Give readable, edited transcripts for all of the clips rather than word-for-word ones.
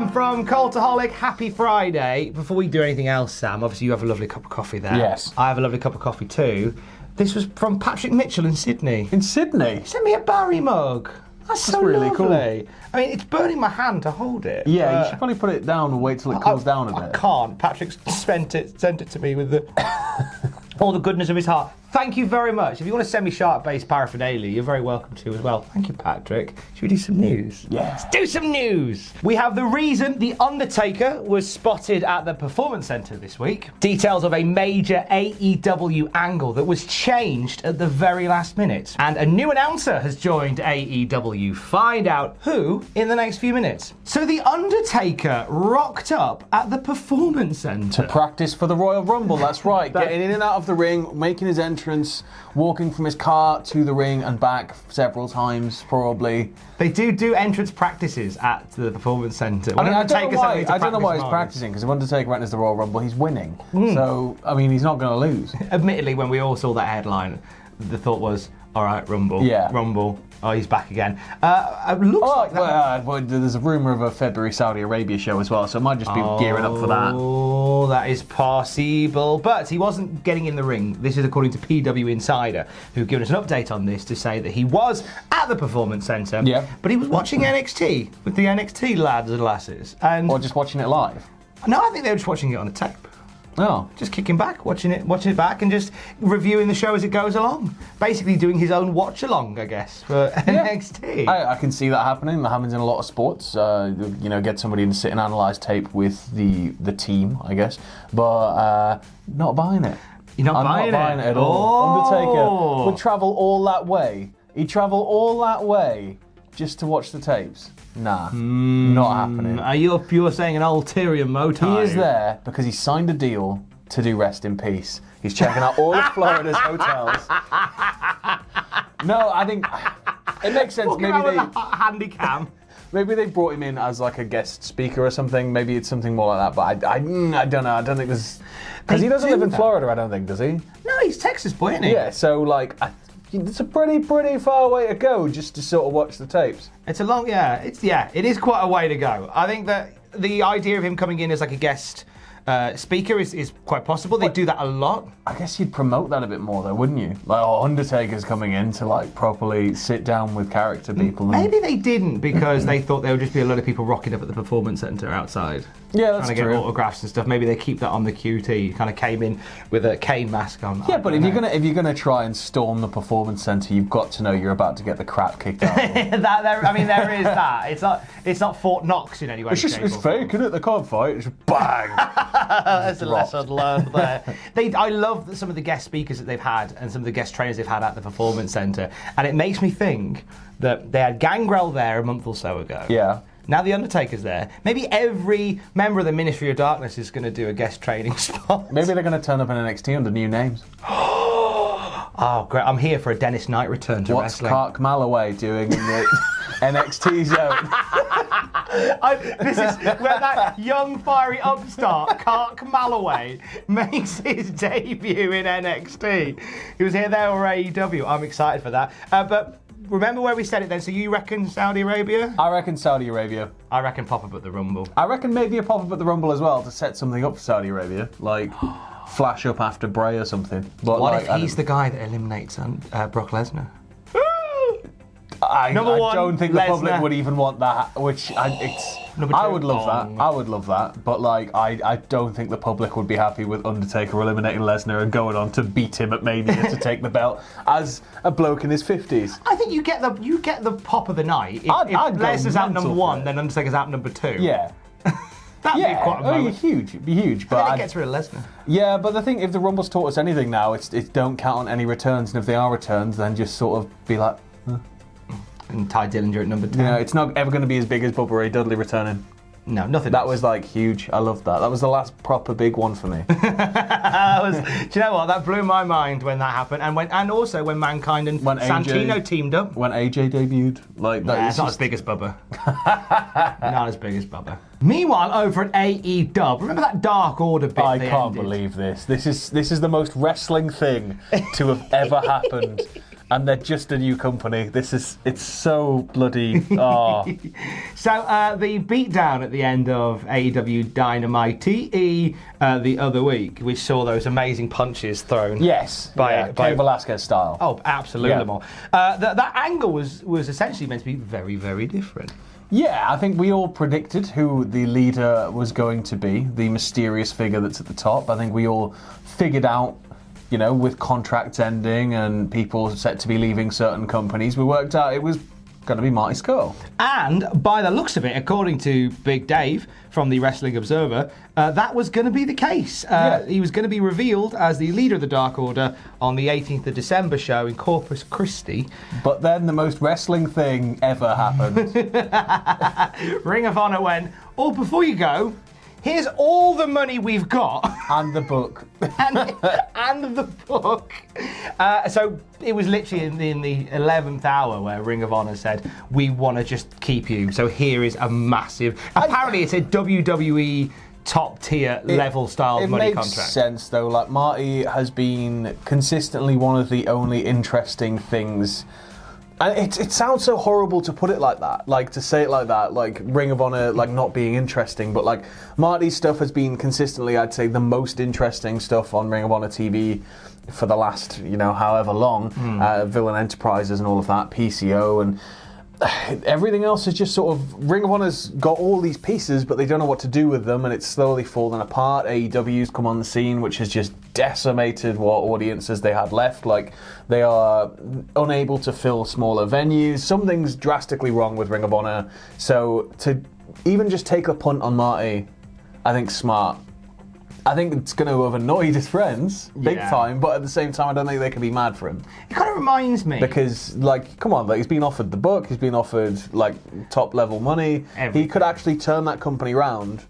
Sam from Cultaholic. Happy Friday. Before we do anything else, Sam, obviously you have a lovely cup of coffee there. Yes. I have a lovely cup of coffee too. This was from Patrick Mitchell in Sydney. In Sydney? He sent me a Barry mug. That's so really lovely. cool. I mean, it's burning my hand to hold it. Yeah, you should probably put it down and wait till it cools down a bit. I can't. Patrick sent it to me with all the goodness of his heart. Thank you very much. If you want to send me shark-based paraphernalia, you're very welcome to as well. Thank you, Patrick. Should we do some news? Yeah. Let's do some news. We have the reason the Undertaker was spotted at the Performance Center this week. Details of a major AEW angle that was changed at the very last minute. And a new announcer has joined AEW. Find out who in the next few minutes. So the Undertaker rocked up at the Performance Center. To practice for the Royal Rumble, that's right. Getting in and out of the ring, making his entrance, walking from his car to the ring and back several times, probably. They do entrance practices at the Performance Center. I don't know why he's practicing, because if Undertaker enters the Royal Rumble, he's winning. So, I mean, he's not going to lose. Admittedly, when we all saw that headline, the thought was, all right, Rumble. Yeah. Rumble. Oh, he's back again. Looks like that. Well, there's a rumour of a February Saudi Arabia show as well, so it might just be gearing up for that. Oh, that is possible. But he wasn't getting in the ring. This is according to PW Insider, who've given us an update on this to say that he was at the Performance Center, but he was watching NXT with the NXT lads and lasses. Or just watching it live? No, I think they were just watching it on a tape. Oh. Just kicking back, watching it back, and just reviewing the show as it goes along. Basically doing his own watch-along, I guess, for NXT. I can see that happening. That happens in a lot of sports. Get somebody to sit and analyse tape with the team, I guess. But not buying it. You're not buying it? I'm not buying it at all. Undertaker would travel all that way. He'd travel all that way just to watch the tapes. Nah, not happening. You're saying an ulterior motive? He is there because he signed a deal to do Rest in Peace. He's checking out all of Florida's hotels. No, I think it makes sense. Handy cam. Maybe they brought him in as like a guest speaker or something. Maybe it's something more like that. But I don't know. I don't think there's because he doesn't live in Florida. I don't think, does he? No, he's Texas boy, isn't he? Yeah. So like. It's a pretty far way to go just to sort of watch the tapes. It's a long, it is quite a way to go. I think that the idea of him coming in as like a guest speaker is quite possible. They do that a lot. I guess you'd promote that a bit more though, wouldn't you? Like, Undertaker's coming in to like properly sit down with character people. Maybe they didn't because they thought there would just be a lot of people rocking up at the Performance Center outside. Yeah, that's trying to get autographs and stuff. Maybe they keep that on the QT. Kind of came in with a Kane mask on. Yeah, but if you're gonna try and storm the Performance Center, you've got to know you're about to get the crap kicked out. There is that. It's not Fort Knox in any way. It's fake, isn't it? They can't fight. It's just bang. That's a lesson learned there. I love some of the guest speakers that they've had and some of the guest trainers they've had at the Performance Center, and it makes me think that they had Gangrel there a month or so ago. Yeah. Now the Undertaker's there. Maybe every member of the Ministry of Darkness is going to do a guest training spot. Maybe they're going to turn up in NXT under new names. Oh, great. I'm here for a Dennis Knight return to wrestling. What's Clark Malloway doing in the NXT zone? This is where that young, fiery upstart, Clark Malloway, makes his debut in NXT. He was here there or AEW. I'm excited for that. But remember where we said it then, so you reckon Saudi Arabia? I reckon Saudi Arabia. I reckon pop-up at the Rumble. I reckon maybe a pop-up at the Rumble as well to set something up for Saudi Arabia. Like, flash up after Bray or something. But what if he's the guy that eliminates Brock Lesnar? I don't think the public would even want that, I would love that. I would love that. But like, I don't think the public would be happy with Undertaker eliminating Lesnar and going on to beat him at Mania to take the belt as a bloke in his 50s. I think you get the pop of the night. If Lesnar's out number one, then Undertaker's out number two. Yeah. That'd be quite a moment. It'd be huge. But then it gets rid of Lesnar. Yeah, but the thing, if the Rumble's taught us anything now, it's don't count on any returns, and if they are returns, then just sort of be like. And Ty Dillinger at number 10. Yeah, it's not ever going to be as big as Bubba Ray Dudley returning. No, nothing. That was like huge. I loved that. That was the last proper big one for me. Do you know what? That blew my mind when that happened, and also when Mankind and Santino teamed up. When AJ debuted, like that. It's not as big as Bubba. Not as big as Bubba. Meanwhile, over at AEW, remember that Dark Order bit? I can't believe this. This is the most wrestling thing to have ever happened. And they're just a new company. It's so bloody... Oh. So the beatdown at the end of AEW Dynamite TE the other week, we saw those amazing punches thrown. Yes, by Cain Velasquez style. Oh, absolutely more. That angle was essentially meant to be very, very different. Yeah, I think we all predicted who the leader was going to be, the mysterious figure that's at the top. I think we all figured out, you know, with contracts ending and people set to be leaving certain companies, we worked out it was going to be Marty Scurll. And by the looks of it, according to Big Dave from the Wrestling Observer, that was going to be the case. He was going to be revealed as the leader of the Dark Order on the 18th of December show in Corpus Christi. But then the most wrestling thing ever happened. Ring of Honor went, oh, before you go, here's all the money we've got. And the book. and the book. So it was literally in the 11th hour where Ring of Honor said, we want to just keep you. So here is a massive... Apparently it's a WWE top tier level style money contract. It makes sense though. Like, Marty has been consistently one of the only interesting things. And it sounds so horrible to put it like that, like to say it like that, like Ring of Honor, like not being interesting, but like Marty's stuff has been consistently, I'd say, the most interesting stuff on Ring of Honor TV for the last, you know, however long. Villain Enterprises and all of that, PCO, and everything else is just sort of, Ring of Honor's got all these pieces, but they don't know what to do with them, and it's slowly falling apart. AEW's come on the scene, which has just decimated what audiences they had left. Like, they are unable to fill smaller venues. Something's drastically wrong with Ring of Honor. So to even just take a punt on Marty, I think smart. I think it's going to have annoyed his friends big time, but at the same time, I don't think they can be mad for him. It kind of reminds me. Because, like, come on, like, he's been offered the book, he's been offered, like, top-level money. Everything. He could actually turn that company round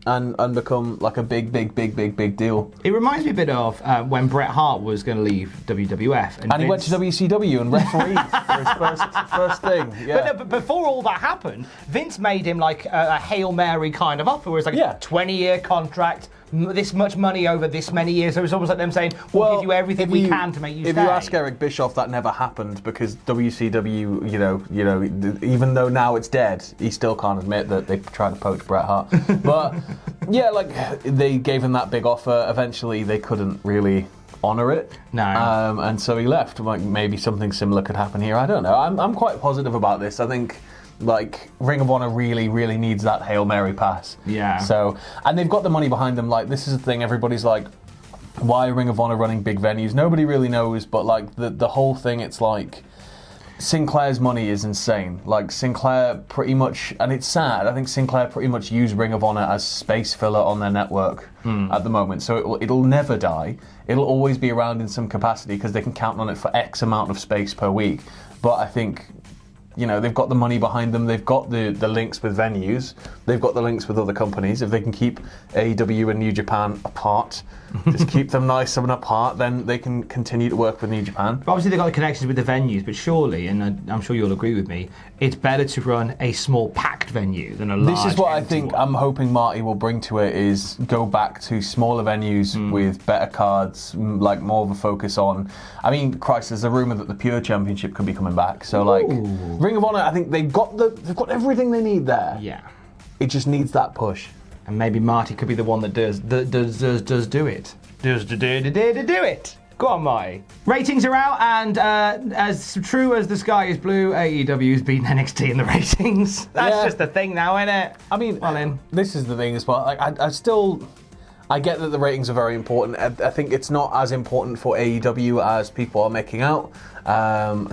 and become, like, a big deal. It reminds me a bit of when Bret Hart was going to leave WWF. And he went to WCW and refereed for his first thing. Yeah. But before all that happened, Vince made him, like, a Hail Mary kind of offer, where it's like a 20-year contract, this much money over this many years. So it's almost like them saying, we'll give you everything we can to make you stay. If you ask Eric Bischoff, that never happened because WCW, you know, even though now it's dead, he still can't admit that they tried to poach Bret Hart. But yeah, like, they gave him that big offer. Eventually, they couldn't really honour it. No. And so he left. Like, maybe something similar could happen here. I don't know. I'm quite positive about this. I think, like, Ring of Honor really needs that Hail Mary pass. Yeah. So, and they've got the money behind them. Like, this is the thing, everybody's like, why are Ring of Honor running big venues? Nobody really knows, but like the whole thing, it's like, Sinclair's money is insane. Like, Sinclair pretty much, and it's sad, I think Sinclair pretty much use Ring of Honor as space filler on their network at the moment. So it'll never die. It'll always be around in some capacity because they can count on it for X amount of space per week. But I think, you know, they've got the money behind them, they've got the links with venues, they've got the links with other companies. If they can keep AEW and New Japan apart, just keep them nice and apart, then they can continue to work with New Japan. But obviously they've got the connections with the venues, but surely, and I'm sure you'll agree with me, it's better to run a small packed venue than a large. This is what I think one. I'm hoping Marty will bring to it, is go back to smaller venues with better cards, like more of a focus on, I mean, Christ, there's a rumour that the Pure Championship could be coming back. So like, Ring of Honor, I think they've got everything they need there. Yeah. It just needs that push. And maybe Marty could be the one that does do it. Does do it. Go on, Marty. Ratings are out, and as true as the sky is blue, AEW's beaten NXT in the ratings. That's just the thing now, isn't it? I mean, this is the thing as well. Like, I get that the ratings are very important. I think it's not as important for AEW as people are making out.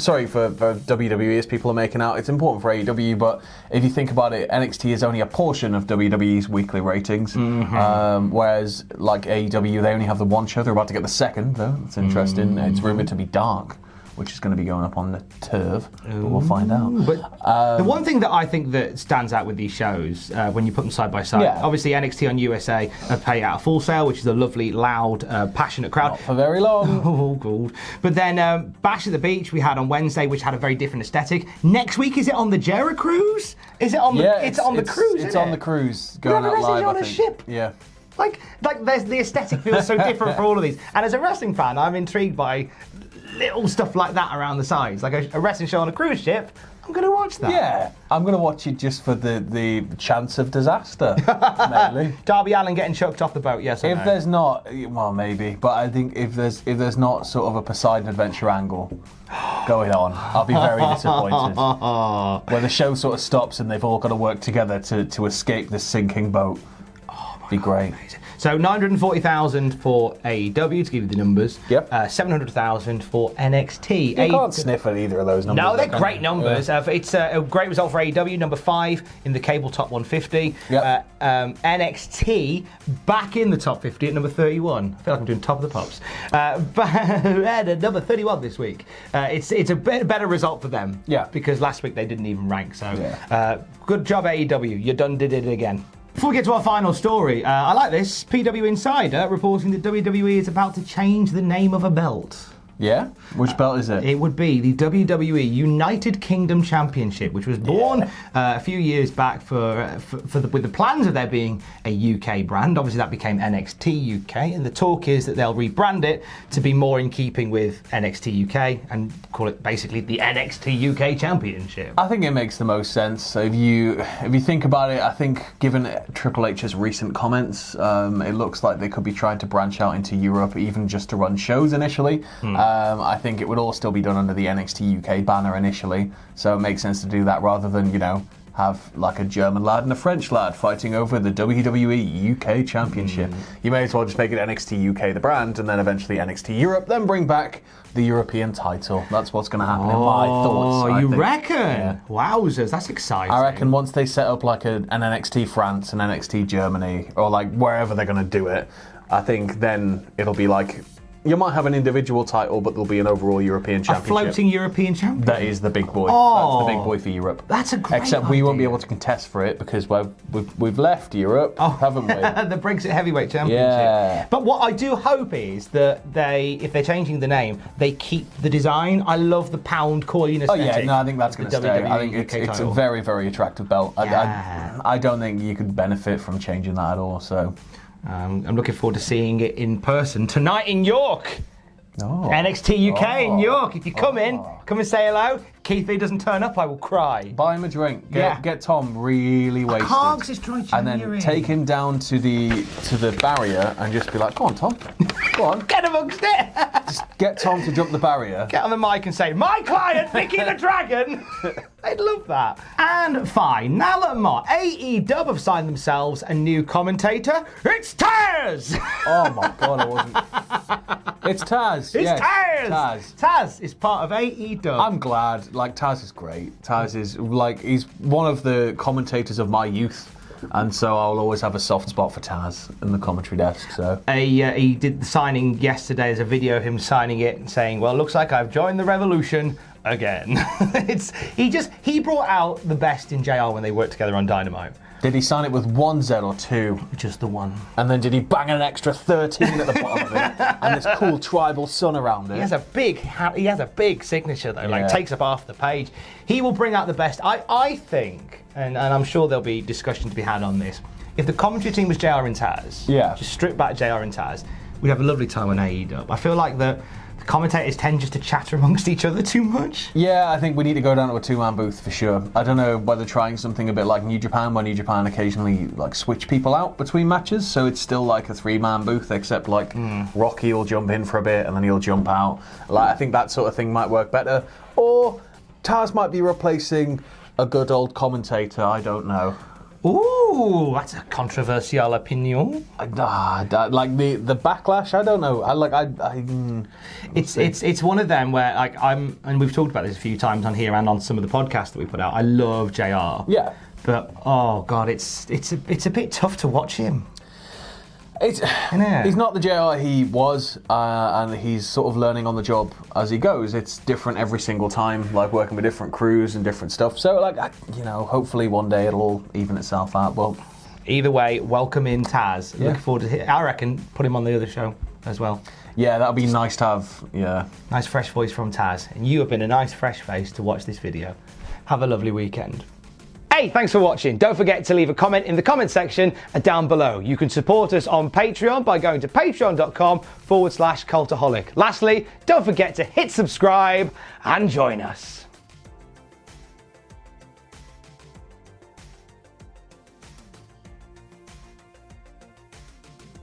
Sorry, for WWE as people are making out. It's important for AEW, but if you think about it, NXT is only a portion of WWE's weekly ratings. Whereas, like AEW, they only have the one show. They're about to get the second, though. It's interesting. It's rumoured to be Dark, which is going to be going up on the turf, but we'll find out. But the one thing that I think that stands out with these shows, when you put them side by side, obviously NXT on USA pay out a Full Sail, which is a lovely, loud, passionate crowd. Not for very long. Oh, God. But then Bash at the Beach we had on Wednesday, which had a very different aesthetic. Next week, is it on the Jera Cruise? Is it on the? It's on the cruise. It's on the cruise. Going out live. On a ship. Yeah. Like the aesthetic feels so different for all of these. And as a wrestling fan, I'm intrigued by little stuff like that around the sides, like a wrestling show on a cruise ship. I'm going to watch that. Yeah, I'm going to watch it just for the chance of disaster, mainly. Darby Allin getting chucked off the boat, yes or no? If there's not, well, maybe. But I think if there's not sort of a Poseidon Adventure angle going on, I'll be very disappointed. Where the show sort of stops and they've all got to work together to escape this sinking boat. Be great. Amazing. So 940,000 for AEW, to give you the numbers. Yep. 700,000 for NXT. You can't sniff at either of those numbers. No, they're great numbers. Yeah. It's a great result for AEW, number 5 in the cable top 150. Yep. NXT back in the top 50 at number 31. I feel like I'm doing top of the pops. But at number 31 this week. It's a better result for them. Yeah. Because last week they didn't even rank. So good job, AEW. You did it again. Before we get to our final story, I like this. PW Insider reporting that WWE is about to change the name of a belt. Yeah? Which belt is it? It would be the WWE United Kingdom Championship, which was born a few years back with the plans of there being a UK brand. Obviously, that became NXT UK, and the talk is that they'll rebrand it to be more in keeping with NXT UK and call it basically the NXT UK Championship. I think it makes the most sense. So if you think about it, I think given Triple H's recent comments, it looks like they could be trying to branch out into Europe, even just to run shows initially. I think it would all still be done under the NXT UK banner initially, so it makes sense to do that rather than, have like a German lad and a French lad fighting over the WWE UK Championship. You may as well just make it NXT UK the brand, and then eventually NXT Europe, then bring back the European title. That's what's going to happen in my thoughts. Oh, you reckon? Yeah. Wowzers, that's exciting. I reckon once they set up like an NXT France and NXT Germany, or like wherever they're going to do it, I think then it'll be like, you might have an individual title, but there'll be an overall European championship. A floating European champion? That is the big boy. Oh, that's the big boy for Europe. That's a great Except we won't be able to contest for it because we've left Europe, haven't we? The Brexit Heavyweight Championship. Yeah. But what I do hope is that if they're changing the name, they keep the design. I love the pound coin aesthetic. Oh yeah, no, I think that's going to stay. I think it's a very, very attractive belt. Yeah. I don't think you could benefit from changing that at all. So I'm looking forward to seeing it in person tonight in York. Oh. NXT UK in York. If you come and say hello. Keith Lee doesn't turn up, I will cry. Buy him a drink. Get Tom really wasted. I can't, 'cause it's dry and then take him down to the barrier and just be like, "Go on, Tom. Go on. Get amongst it." Just get Tom to jump the barrier. Get on the mic and say, "My client, Vicky the Dragon." They'd love that. And fine, now that AEW have signed themselves a new commentator. It's Taz. Oh my God, it wasn't. It's Taz. It's Taz. Taz is part of AEW. I'm glad. Like, Taz is great. Taz is like, he's one of the commentators of my youth. And so I'll always have a soft spot for Taz in the commentary desk. So he did the signing yesterday. There's a video of him signing it and saying, "Well, it looks like I've joined the revolution again." He brought out the best in JR when they worked together on Dynamite. Did he sign it with 1 Z or 2? Just the 1. And then did he bang an extra 13 at the bottom of it? And this cool tribal sun around it? He has a big signature though, like takes up half the page. He will bring out the best. I think, and I'm sure there'll be discussion to be had on this, if the commentary team was JR and Taz, just strip back JR and Taz, we'd have a lovely time on AEW. I feel like the commentators tend just to chatter amongst each other too much. Yeah, I think we need to go down to a 2-man booth for sure. I don't know whether trying something a bit like New Japan, where New Japan occasionally like switch people out between matches, so it's still like a 3-man booth, except like Rocky will jump in for a bit and then he'll jump out. Like, I think that sort of thing might work better. Or Taz might be replacing a good old commentator, I don't know. Ooh, that's a controversial opinion. Like the backlash, I don't know. It's one of them where like and we've talked about this a few times on here and on some of the podcasts that we put out. I love JR. Yeah. But oh God, it's a bit tough to watch him. He's not the JR he was, and he's sort of learning on the job as he goes. It's different every single time, like working with different crews and different stuff. So, like, hopefully one day it'll all even itself out. Well, either way, welcome in Taz. Looking forward to it. I reckon put him on the other show as well. Yeah, that'd be nice to have. Yeah, nice fresh voice from Taz, and you have been a nice fresh face to watch this video. Have a lovely weekend. Hey, thanks for watching. Don't forget to leave a comment in the comment section down below. You can support us on Patreon by going to patreon.com/Cultaholic. Lastly, don't forget to hit subscribe and join us.